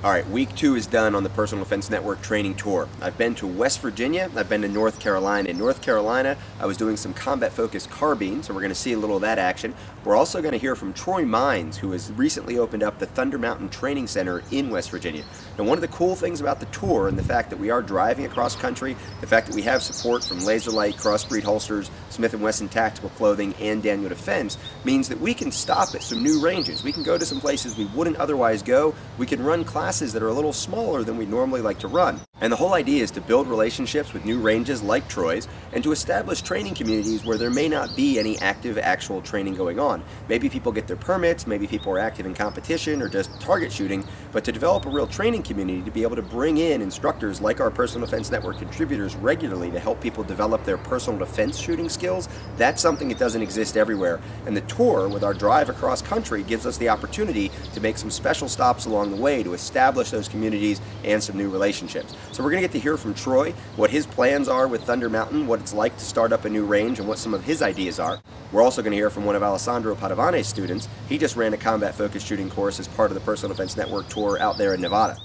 All right, week 2 is done on the Personal Defense Network training tour. I've been to West Virginia, I've been to North Carolina. In North Carolina, I was doing some combat-focused carbine, so we're going to see a little of that action. We're also going to hear from Troy Mines, who has recently opened up the Thunder Mountain Training Center in West Virginia. Now, one of the cool things about the tour, and the fact that we are driving across country, the fact that we have support from Laser Light, Crossbreed Holsters, Smith & Wesson Tactical Clothing, and Daniel Defense, means that we can stop at some new ranges. We can go to some places we wouldn't otherwise go. We can run classes that are a little smaller than we normally like to run. And the whole idea is to build relationships with new ranges like Troy's and to establish training communities where there may not be any active actual training going on. Maybe people get their permits, maybe people are active in competition or just target shooting, but to develop a real training community to be able to bring in instructors like our Personal Defense Network contributors regularly to help people develop their personal defense shooting skills, that's something that doesn't exist everywhere. And the tour with our drive across country gives us the opportunity to make some special stops along the way to establish those communities and some new relationships. So we're going to get to hear from Troy what his plans are with Thunder Mountain, what it's like to start up a new range, and what some of his ideas are. We're also going to hear from one of Alessandro Padavane's students. He just ran a combat-focused shooting course as part of the Personal Defense Network tour out there in Nevada.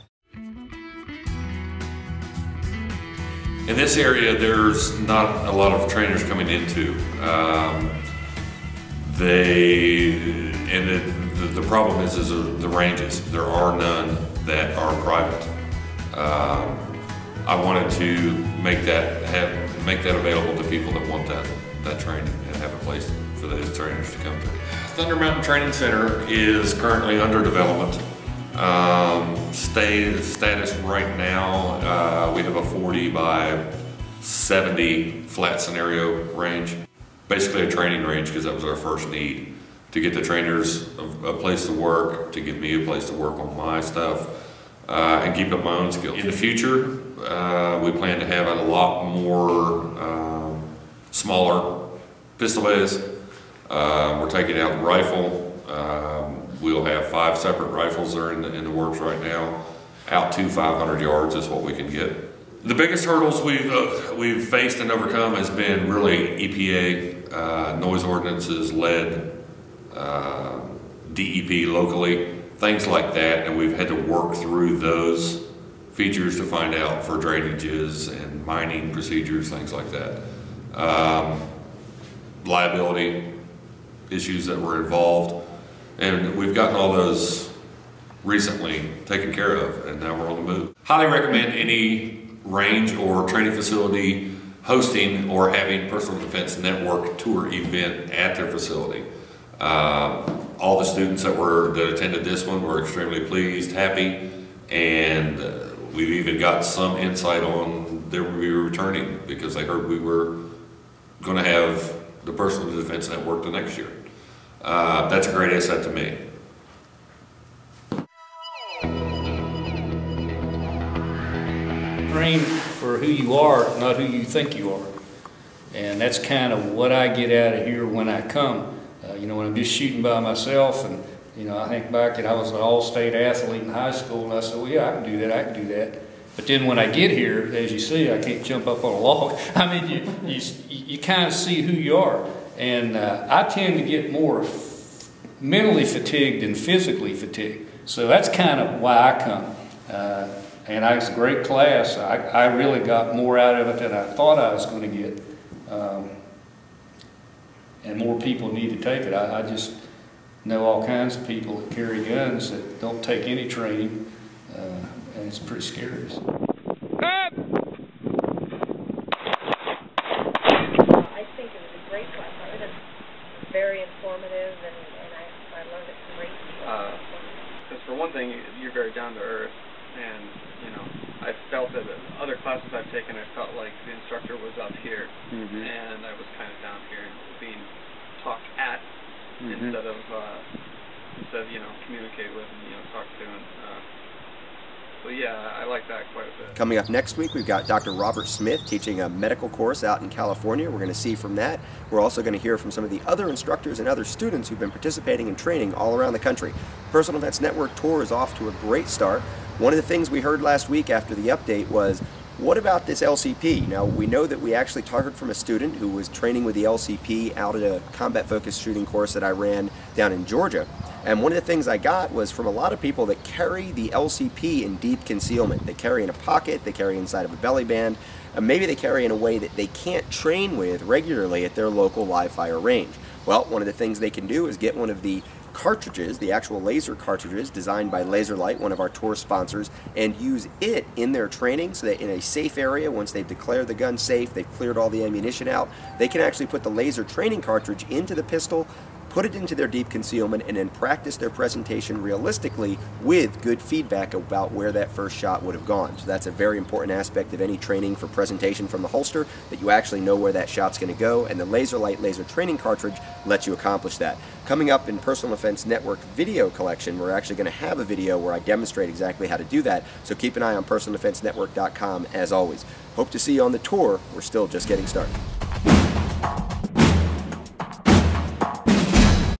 In this area, there's not a lot of trainers coming into. The problem is the ranges. There are none that are private. I wanted to make that available to people that want that training and have a place for those trainers to come to. Thunder Mountain Training Center is currently under development. Status right now, we have a 40 by 70 flat scenario range. Basically a training range because that was our first need. To get the trainers a place to work, to give me a place to work on my stuff, and keep up my own skills. In the future, we plan to have a lot more smaller pistol bays. We're taking out the rifle. We'll have 5 separate rifles that are in the works right now. Out to 500 yards is what we can get. The biggest hurdles we've faced and overcome has been really EPA, noise ordinances, lead, DEP locally, things like that, and we've had to work through those features to find out for drainages and mining procedures, things like that. Liability issues that were involved, and we've gotten all those recently taken care of, and now we're on the move. Highly recommend any range or training facility hosting or having Personal Defense Network tour event at their facility. All the students that attended this one were extremely pleased, happy, and we've even got some insight on they will be returning because they heard we were going to have the Personal Defense Network the next year. That's a great asset to me. Train for who you are, not who you think you are. And that's kind of what I get out of here when I come. You know, when I'm just shooting by myself, and you know, I think back that I was an all-state athlete in high school, and I said, well, yeah, I can do that, I can do that. But then when I get here, as you see, I can't jump up on a log. I mean, you kind of see who you are. And I tend to get more mentally fatigued than physically fatigued. So that's kind of why I come. And it was a great class. I really got more out of it than I thought I was going to get. And more people need to take it. I just know all kinds of people that carry guns that don't take any training, and it's pretty scary. I think it was a great class. It was very informative, and I learned it from great people. Because for one thing, you're very down to earth, and you know, I felt that other classes I've taken, I felt like the instructor was up here, and I was kind of down here being talked at instead of you know, communicate with and, you know, talk to. And so yeah, I like that quite a bit. Coming up next week, we've got Dr. Robert Smith teaching a medical course out in California. We're going to see from that. We're also going to hear from some of the other instructors and other students who've been participating in training all around the country. Personal Defense Network tour is off to a great start. One of the things we heard last week after the update was, what about this LCP? Now, we know that we actually heard from a student who was training with the LCP out at a combat-focused shooting course that I ran down in Georgia. And one of the things I got was from a lot of people that carry the LCP in deep concealment. They carry in a pocket, they carry inside of a belly band, and maybe they carry in a way that they can't train with regularly at their local live fire range. Well, one of the things they can do is get one of the cartridges, the actual laser cartridges designed by Laserlight, one of our tour sponsors, and use it in their training so that in a safe area, once they've declared the gun safe, they've cleared all the ammunition out, they can actually put the laser training cartridge into the pistol, put it into their deep concealment, and then practice their presentation realistically with good feedback about where that first shot would have gone. So that's a very important aspect of any training for presentation from the holster, that you actually know where that shot's going to go, and the Laserlight laser training cartridge lets you accomplish that. Coming up in Personal Defense Network video collection, we're actually going to have a video where I demonstrate exactly how to do that, so keep an eye on PersonalDefenseNetwork.com as always. Hope to see you on the tour. We're still just getting started.